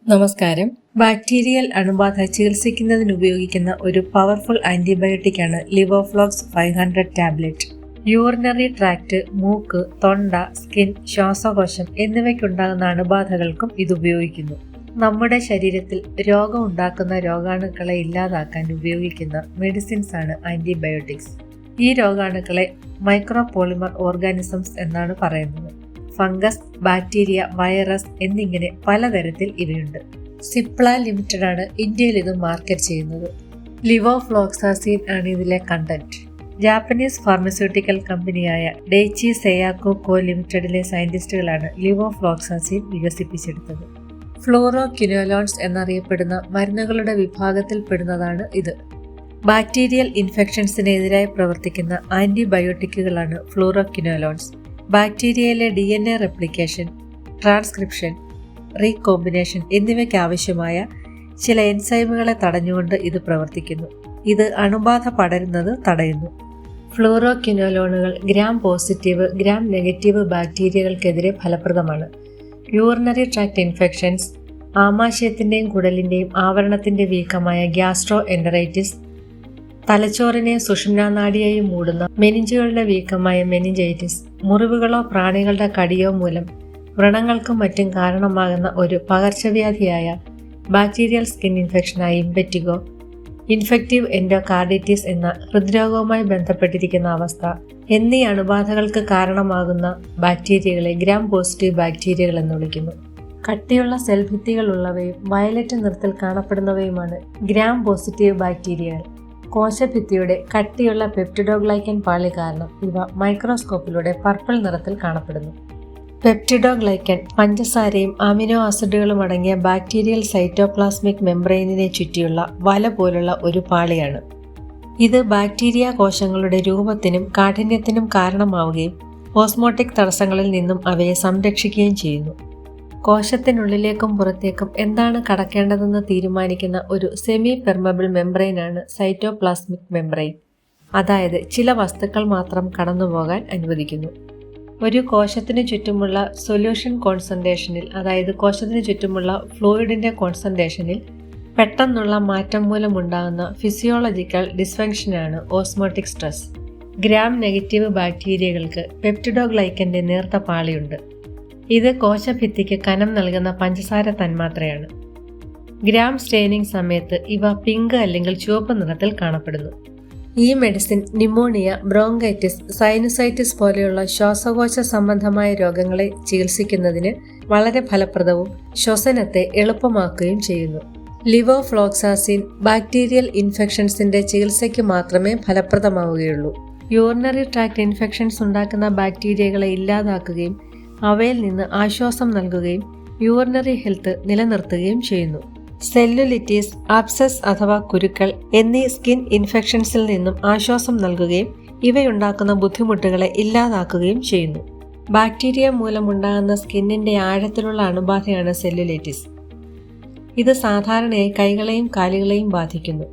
നമസ്കാരം. ബാക്ടീരിയൽ അണുബാധ ചികിത്സിക്കുന്നതിന് ഉപയോഗിക്കുന്ന ഒരു പവർഫുൾ ആന്റിബയോട്ടിക്കാണ് ലിവോഫ്ലോക്സ് 500 ടാബ്ലറ്റ്. യൂറിനറി ട്രാക്ട്, മൂക്ക്, തൊണ്ട, സ്കിൻ, ശ്വാസകോശം എന്നിവയ്ക്കുണ്ടാകുന്ന അണുബാധകൾക്കും ഇത് ഉപയോഗിക്കുന്നു. നമ്മുടെ ശരീരത്തിൽ രോഗം ഉണ്ടാക്കുന്ന രോഗാണുക്കളെ ഇല്ലാതാക്കാൻ ഉപയോഗിക്കുന്ന മെഡിസിൻസ് ആണ് ആന്റിബയോട്ടിക്സ്. ഈ രോഗാണുക്കളെ മൈക്രോപോളിമർ ഓർഗാനിസംസ് എന്നാണ് പറയുന്നത്. ഫംഗസ്, ബാക്ടീരിയ, വൈറസ് എന്നിങ്ങനെ പലതരത്തിൽ ഇവയുണ്ട്. സിപ്ല ലിമിറ്റഡ് ആണ് ഇന്ത്യയിൽ ഇത് മാർക്കറ്റ് ചെയ്യുന്നത്. ലിവോഫ്ലോക്സാസിൻ ആണ് ഇതിലെ കണ്ടന്റ്. ജാപ്പനീസ് ഫാർമസ്യൂട്ടിക്കൽ കമ്പനിയായ ഡെയ്ച്ചി സെയാക്കോ കോ ലിമിറ്റഡിലെ സയന്റിസ്റ്റുകളാണ് ലിവോഫ്ലോക്സാസിൻ വികസിപ്പിച്ചെടുത്തത്. ഫ്ലൂറോക്വിനോലോൺസ് എന്നറിയപ്പെടുന്ന മരുന്നുകളുടെ വിഭാഗത്തിൽപ്പെടുന്നതാണ് ഇത്. ബാക്ടീരിയൽ ഇൻഫെക്ഷൻസിനെതിരായി പ്രവർത്തിക്കുന്ന ആന്റിബയോട്ടിക്കുകളാണ് ഫ്ലൂറോക്വിനോലോൺസ്. ബാക്ടീരിയയിലെ DNA റെപ്ലിക്കേഷൻ, ട്രാൻസ്ക്രിപ്ഷൻ, റീകോമ്പിനേഷൻ എന്നിവയ്ക്ക് ആവശ്യമായ ചില എൻസൈമുകളെ തടഞ്ഞുകൊണ്ട് ഇത് പ്രവർത്തിക്കുന്നു. ഇത് അണുബാധ പടരുന്നത് തടയുന്നു. ഫ്ലൂറോക്വിനോലോണുകൾ ഗ്രാം പോസിറ്റീവ്, ഗ്രാം നെഗറ്റീവ് ബാക്ടീരിയകൾക്കെതിരെ ഫലപ്രദമാണ്. യൂറിനറി ട്രാക്ട് ഇൻഫെക്ഷൻസ്, ആമാശയത്തിൻ്റെയും കുടലിൻ്റെയും ആവരണത്തിൻ്റെ വീക്കമായ ഗ്യാസ്ട്രോ എൻറ്ററൈറ്റിസ്, തലച്ചോറിനെയും സുഷുമ്നാനാഡിയെയും മൂടുന്ന മെനിഞ്ചുകളുടെ വീക്കമായ മെനിഞ്ചൈറ്റിസ്, മുറിവുകളോ പ്രാണികളുടെ കടിയോ മൂലം വ്രണങ്ങൾക്കും മറ്റും കാരണമാകുന്ന ഒരു പകർച്ചവ്യാധിയായ ബാക്ടീരിയൽ സ്കിൻ ഇൻഫെക്ഷനായ ഇംപെറ്റിഗോ, ഇൻഫെക്റ്റീവ് എൻഡോകാർഡിറ്റിസ് എന്ന ഹൃദ്രോഗവുമായി ബന്ധപ്പെട്ടിരിക്കുന്ന അവസ്ഥ എന്നീ അണുബാധകൾക്ക് കാരണമാകുന്ന ബാക്ടീരിയകളെ ഗ്രാം പോസിറ്റീവ് ബാക്ടീരിയകൾ എന്ന് വിളിക്കുന്നു. കട്ടിയുള്ള സെൽഭിത്തികളുള്ളവയും വയലറ്റ് നിറത്തിൽ കാണപ്പെടുന്നവയുമാണ് ഗ്രാം പോസിറ്റീവ് ബാക്ടീരിയകൾ. കോശഭിത്തിയുടെ കട്ടിയുള്ള പെപ്റ്റിഡോഗ്ലൈക്കൻ പാളി കാരണം ഇവ മൈക്രോസ്കോപ്പിലൂടെ പർപ്പിൾ നിറത്തിൽ കാണപ്പെടുന്നു. പെപ്റ്റിഡോഗ്ലൈക്കൻ പഞ്ചസാരയും അമിനോ ആസിഡുകളും അടങ്ങിയ ബാക്ടീരിയൽ സൈറ്റോപ്ലാസ്മിക് മെംബ്രെയിനിനെ ചുറ്റിയുള്ള വല പോലുള്ള ഒരു പാളിയാണ്. ഇത് ബാക്ടീരിയ കോശങ്ങളുടെ രൂപത്തിനും കാഠിന്യത്തിനും കാരണമാവുകയും ഓസ്മോട്ടിക് തടസ്സങ്ങളിൽ നിന്നും അവയെ സംരക്ഷിക്കുകയും ചെയ്യുന്നു. കോശത്തിനുള്ളിലേക്കും പുറത്തേക്കും എന്താണ് കടക്കേണ്ടതെന്ന് തീരുമാനിക്കുന്ന ഒരു സെമി പെർമബിൾ മെംബ്രെയിനാണ് സൈറ്റോപ്ലാസ്മിക് മെംബ്രെയിൻ. അതായത് ചില വസ്തുക്കൾ മാത്രം കടന്നുപോകാൻ അനുവദിക്കുന്നു. ഒരു കോശത്തിനു ചുറ്റുമുള്ള സൊല്യൂഷൻ കോൺസെൻട്രേഷനിൽ, അതായത് കോശത്തിനു ചുറ്റുമുള്ള ഫ്ലൂയിഡിന്റെ കോൺസെൻട്രേഷനിൽ പെട്ടെന്നുള്ള മാറ്റം മൂലമുണ്ടാകുന്ന ഫിസിയോളജിക്കൽ ഡിസ്ഫങ്ഷനാണ് ഓസ്മോട്ടിക് സ്ട്രെസ്. ഗ്രാം നെഗറ്റീവ് ബാക്ടീരിയകൾക്ക് പെപ്റ്റിഡോഗ്ലൈക്കന്റെ നേർത്ത പാളിയുണ്ട്. ഇത് കോശഭിത്തിക്ക് കനം നൽകുന്ന പഞ്ചസാര തന്മാത്രയാണ്. ഗ്രാം സ്റ്റെയിനിങ് സമയത്ത് ഇവ പിങ്ക് അല്ലെങ്കിൽ ചുവപ്പ് നിറത്തിൽ കാണപ്പെടുന്നു. ഈ മെഡിസിൻ ന്യൂമോണിയ, ബ്രോങ്കൈറ്റിസ്, സൈനുസൈറ്റിസ് പോലെയുള്ള ശ്വാസകോശ സംബന്ധമായ രോഗങ്ങളെ ചികിത്സിക്കുന്നതിന് വളരെ ഫലപ്രദവും ശ്വസനത്തെ എളുപ്പമാക്കുകയും ചെയ്യുന്നു. ലിവോഫ്ലോക്സാസിൻ ബാക്ടീരിയൽ ഇൻഫെക്ഷൻസിന്റെ ചികിത്സയ്ക്ക് മാത്രമേ ഫലപ്രദമാവുകയുള്ളൂ. യൂറിനറി ട്രാക്ട് ഇൻഫെക്ഷൻസ് ഉണ്ടാക്കുന്ന ബാക്ടീരിയകളെ ഇല്ലാതാക്കുകയും അവയിൽ നിന്ന് ആശ്വാസം നൽകുകയും യൂറിനറി ഹെൽത്ത് നിലനിർത്തുകയും ചെയ്യുന്നു. സെല്ലുലിറ്റീസ്, ആബ്സസ് അഥവാ കുരുക്കൾ എന്നീ സ്കിൻ ഇൻഫെക്ഷൻസിൽ നിന്നും ആശ്വാസം നൽകുകയും ഇവയുണ്ടാക്കുന്ന ബുദ്ധിമുട്ടുകളെ ഇല്ലാതാക്കുകയും ചെയ്യുന്നു. ബാക്ടീരിയ മൂലമുണ്ടാകുന്ന സ്കിന്നിന്റെ ആഴത്തിലുള്ള അണുബാധയാണ് സെല്ലുലൈറ്റിസ്. ഇത് സാധാരണയായി കൈകളെയും കാലുകളെയും ബാധിക്കുന്നു.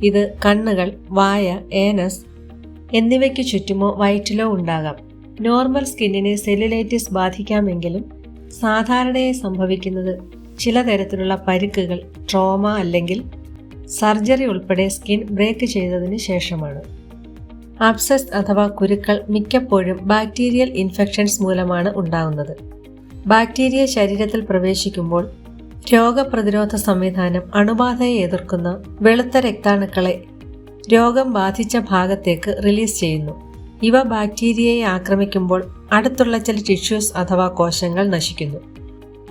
ഇത് കണ്ണുകൾ, വായ, ഏനസ് എന്നിവയ്ക്ക് ചുറ്റുമോ വയറ്റിലോ ഉണ്ടാകാം. നോർമൽ സ്കിന്നിനെ സെല്ലുലൈറ്റിസ് ബാധിക്കാമെങ്കിലും സാധാരണയായി സംഭവിക്കുന്നത് ചില തരത്തിലുള്ള പരിക്കുകൾ, ട്രോമ അല്ലെങ്കിൽ സർജറി ഉൾപ്പെടെ സ്കിൻ ബ്രേക്ക് ചെയ്തതിന് ശേഷമാണ്. ആബ്സസ് അഥവാ കുരുക്കൾ മിക്കപ്പോഴും ബാക്ടീരിയൽ ഇൻഫെക്ഷൻസ് മൂലമാണ് ഉണ്ടാകുന്നത്. ബാക്ടീരിയ ശരീരത്തിൽ പ്രവേശിക്കുമ്പോൾ രോഗപ്രതിരോധ സംവിധാനം അണുബാധയെ എതിർക്കുന്ന വെളുത്ത രക്താണുക്കളെ രോഗം ബാധിച്ച ഭാഗത്തേക്ക് റിലീസ് ചെയ്യുന്നു. ഇവ ബാക്ടീരിയയെ ആക്രമിക്കുമ്പോൾ അടുത്തുള്ള ചില ടിഷ്യൂസ് അഥവാ കോശങ്ങൾ നശിക്കുന്നു.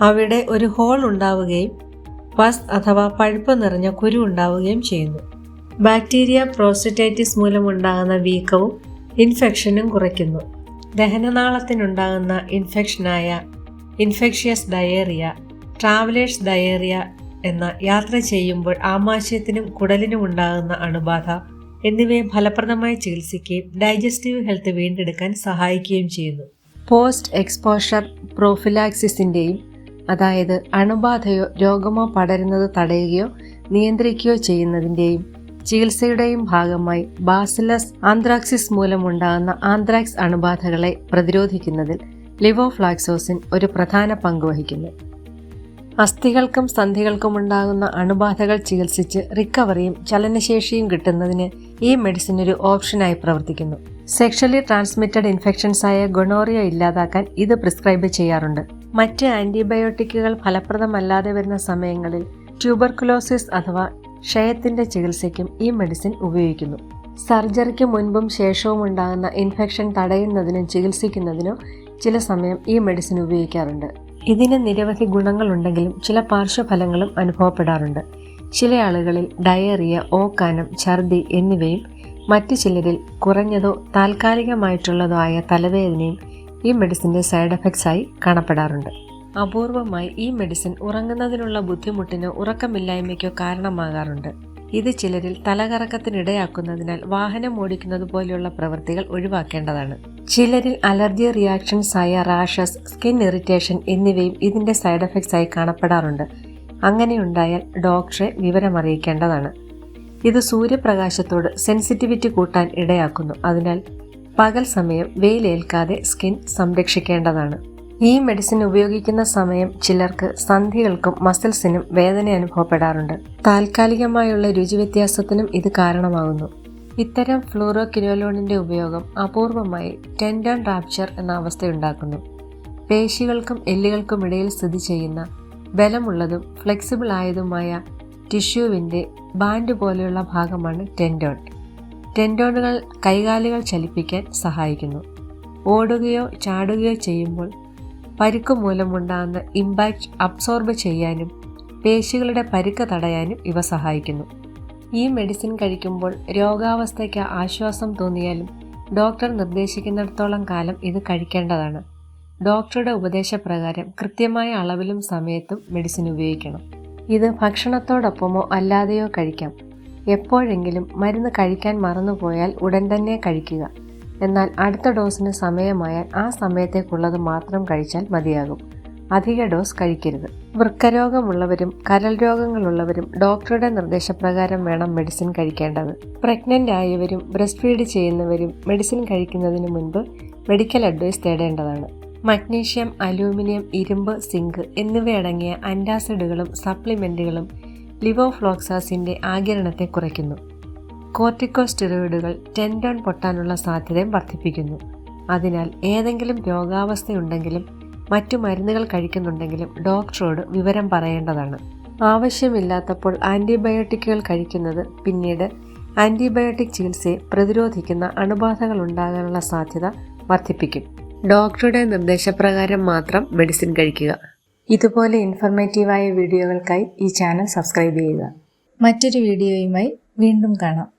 അവിടെ ഒരു ഹോൾ ഉണ്ടാവുകയും പസ് അഥവാ പഴുപ്പ് നിറഞ്ഞ കുരു ഉണ്ടാവുകയും ചെയ്യുന്നു. ബാക്ടീരിയ പ്രോസ്റ്റേറ്റൈറ്റിസ് മൂലമുണ്ടാകുന്ന വീക്കവും ഇൻഫെക്ഷനും കുറയ്ക്കുന്നു. ദഹനനാളത്തിനുണ്ടാകുന്ന ഇൻഫെക്ഷനായ ഇൻഫെക്ഷ്യസ് ഡയേറിയ, ട്രാവലേഴ്സ് ഡയേറിയ എന്ന യാത്ര ചെയ്യുമ്പോൾ ആമാശയത്തിനും കുടലിനും ഉണ്ടാകുന്ന അണുബാധ എന്നിവയെ ഫലപ്രദമായി ചികിത്സിക്കുകയും ഡൈജസ്റ്റീവ് ഹെൽത്ത് വീണ്ടെടുക്കാൻ സഹായിക്കുകയും ചെയ്യുന്നു. പോസ്റ്റ് എക്സ്പോഷർ പ്രോഫിലാക്സിസിൻ്റെയും, അതായത് അണുബാധയോ രോഗമോ പടരുന്നത് തടയുകയോ നിയന്ത്രിക്കുകയോ ചെയ്യുന്നതിൻ്റെയും ചികിത്സയുടെയും ഭാഗമായി ബാസിലസ് ആന്ത്രാക്സിസ് മൂലമുണ്ടാകുന്ന ആന്ത്രാക്സ് അണുബാധകളെ പ്രതിരോധിക്കുന്നതിൽ ലിവോഫ്ലോക്സാസിൻ ഒരു പ്രധാന പങ്ക് വഹിക്കുന്നു. അസ്ഥികൾക്കും സന്ധികൾക്കും ഉണ്ടാകുന്ന അണുബാധകൾ ചികിത്സിച്ച് റിക്കവറിയും ചലനശേഷിയും കിട്ടുന്നതിന് ഈ മെഡിസിൻ ഒരു ഓപ്ഷനായി പ്രവർത്തിക്കുന്നു. സെക്ഷലി ട്രാൻസ്മിറ്റഡ് ഇൻഫെക്ഷൻസ് ആയ ഗൊണോറിയ ഇല്ലാതാക്കാൻ ഇത് പ്രിസ്ക്രൈബ് ചെയ്യാറുണ്ട്. മറ്റ് ആന്റിബയോട്ടിക്കുകൾ ഫലപ്രദമല്ലാതെ വരുന്ന സമയങ്ങളിൽ ട്യൂബർകുലോസിസ് അഥവാ ക്ഷയത്തിന്റെ ചികിത്സയ്ക്കും ഈ മെഡിസിൻ ഉപയോഗിക്കുന്നു. സർജറിക്ക് മുൻപും ശേഷവും ഉണ്ടാകുന്ന ഇൻഫെക്ഷൻ തടയുന്നതിനും ചികിത്സിക്കുന്നതിനോ ചില സമയം ഈ മെഡിസിൻ ഉപയോഗിക്കാറുണ്ട്. ഇതിന് നിരവധി ഗുണങ്ങളുണ്ടെങ്കിലും ചില പാർശ്വഫലങ്ങളും അനുഭവപ്പെടാറുണ്ട്. ചില ആളുകളിൽ ഡയറിയ, ഓക്കാനം, ഛർദി എന്നിവയും മറ്റു ചിലരിൽ കുറഞ്ഞതോ താൽക്കാലികമായിട്ടുള്ളതോ ആയ തലവേദനയും ഈ മെഡിസിൻ്റെ സൈഡ് എഫക്ട്സ് ആയി കാണപ്പെടാറുണ്ട്. അപൂർവമായി ഈ മെഡിസിൻ ഉറങ്ങുന്നതിനുള്ള ബുദ്ധിമുട്ടിനോ ഉറക്കമില്ലായ്മയ്ക്കോ കാരണമാകാറുണ്ട്. ഇത് ചിലരിൽ തലകറക്കത്തിനിടയാക്കുന്നതിനാൽ വാഹനം ഓടിക്കുന്നത് പോലെയുള്ള പ്രവൃത്തികൾ ഒഴിവാക്കേണ്ടതാണ്. ചിലരിൽ അലർജി റിയാക്ഷൻസ് ആയ റാഷസ്, സ്കിൻ ഇറിറ്റേഷൻ എന്നിവയും ഇതിൻ്റെ സൈഡ് എഫക്ട്സ് ആയി കാണപ്പെടാറുണ്ട്. അങ്ങനെയുണ്ടായാൽ ഡോക്ടറെ വിവരമറിയിക്കേണ്ടതാണ്. ഇത് സൂര്യപ്രകാശത്തോട് സെൻസിറ്റിവിറ്റി കൂട്ടാൻ ഇടയാക്കുന്നു. അതിനാൽ പകൽ സമയം വെയിലേൽക്കാതെ സ്കിൻ സംരക്ഷിക്കേണ്ടതാണ്. ഈ മെഡിസിൻ ഉപയോഗിക്കുന്ന സമയം ചിലർക്ക് സന്ധികൾക്കും മസിൽസിനും വേദന അനുഭവപ്പെടാറുണ്ട്. താൽക്കാലികമായുള്ള രുചിവ്യത്യാസത്തിനും ഇത് കാരണമാകുന്നു. ഇത്തരം ഫ്ലൂറോക്വിനോലോണിന്റെ ഉപയോഗം അപൂർവമായി ടെൻഡൺ റാപ്ചർ എന്ന അവസ്ഥയുണ്ടാക്കുന്നു. പേശികൾക്കും എല്ലുകൾക്കും ഇടയിൽ സ്ഥിതി ചെയ്യുന്ന ബലമുള്ളതും ഫ്ലെക്സിബിൾ ആയതുമായ ടിഷ്യൂവിൻ്റെ ബാൻഡ് പോലെയുള്ള ഭാഗമാണ് ടെൻഡോൺ. ടെൻഡോണുകൾ കൈകാലുകൾ ചലിപ്പിക്കാൻ സഹായിക്കുന്നു. ഓടുകയോ ചാടുകയോ ചെയ്യുമ്പോൾ പരിക്ക് മൂലമുണ്ടാകുന്ന ഇമ്പാക്റ്റ് അബ്സോർബ് ചെയ്യാനും പേശികളുടെ പരിക്ക് തടയാനും ഇവ സഹായിക്കുന്നു. ഈ മെഡിസിൻ കഴിക്കുമ്പോൾ രോഗാവസ്ഥയ്ക്ക് ആശ്വാസം തോന്നിയാലും ഡോക്ടർ നിർദ്ദേശിക്കുന്നിടത്തോളം കാലം ഇത് കഴിക്കേണ്ടതാണ്. ഡോക്ടറുടെ ഉപദേശപ്രകാരം കൃത്യമായ അളവിലും സമയത്തും മെഡിസിൻ ഉപയോഗിക്കണം. ഇത് ഭക്ഷണത്തോടൊപ്പമോ അല്ലാതെയോ കഴിക്കാം. എപ്പോഴെങ്കിലും മരുന്ന് കഴിക്കാൻ മറന്നുപോയാൽ ഉടൻ തന്നെ കഴിക്കുക. എന്നാൽ അടുത്ത ഡോസിന് സമയമായാൽ ആ സമയത്തേക്കുള്ളത് മാത്രം കഴിച്ചാൽ മതിയാകും. അധിക ഡോസ് കഴിക്കരുത്. വൃക്കരോഗമുള്ളവരും കരൾ രോഗങ്ങളുള്ളവരും ഡോക്ടറുടെ നിർദ്ദേശപ്രകാരം വേണം മെഡിസിൻ കഴിക്കേണ്ടത്. പ്രഗ്നൻ്റ് ആയവരും ബ്രസ്റ്റ് ഫീഡ് ചെയ്യുന്നവരും മെഡിസിൻ കഴിക്കുന്നതിന് മുൻപ് മെഡിക്കൽ അഡ്വൈസ് തേടേണ്ടതാണ്. മഗ്നീഷ്യം, അലൂമിനിയം, ഇരുമ്പ്, സിങ്ക് എന്നിവയടങ്ങിയ ആന്റാസിഡുകളും സപ്ലിമെൻറ്റുകളും ലിവോഫ്ലോക്സാസിൻ്റെ ആഗിരണത്തെ കുറയ്ക്കുന്നു. കോർട്ടിക്കോസ്റ്റെറോയിഡുകൾ ടെൻഡോൺ പൊട്ടാനുള്ള സാധ്യതയും വർദ്ധിപ്പിക്കുന്നു. അതിനാൽ ഏതെങ്കിലും രോഗാവസ്ഥയുണ്ടെങ്കിലും മറ്റു മരുന്നുകൾ കഴിക്കുന്നുണ്ടെങ്കിലും ഡോക്ടറോട് വിവരം പറയേണ്ടതാണ്. ആവശ്യമില്ലാത്തപ്പോൾ ആൻറ്റിബയോട്ടിക്കുകൾ കഴിക്കുന്നത് പിന്നീട് ആൻറ്റിബയോട്ടിക് ചികിത്സയെ പ്രതിരോധിക്കുന്ന അണുബാധകൾ ഉണ്ടാകാനുള്ള സാധ്യത വർദ്ധിപ്പിക്കും. ഡോക്ടറുടെ നിർദ്ദേശപ്രകാരം മാത്രം മെഡിസിൻ കഴിക്കുക. ഇതുപോലെ ഇൻഫർമേറ്റീവായ വീഡിയോകൾക്കായി ഈ ചാനൽ സബ്സ്ക്രൈബ് ചെയ്യുക. മറ്റൊരു വീഡിയോയുമായി വീണ്ടും കാണാം.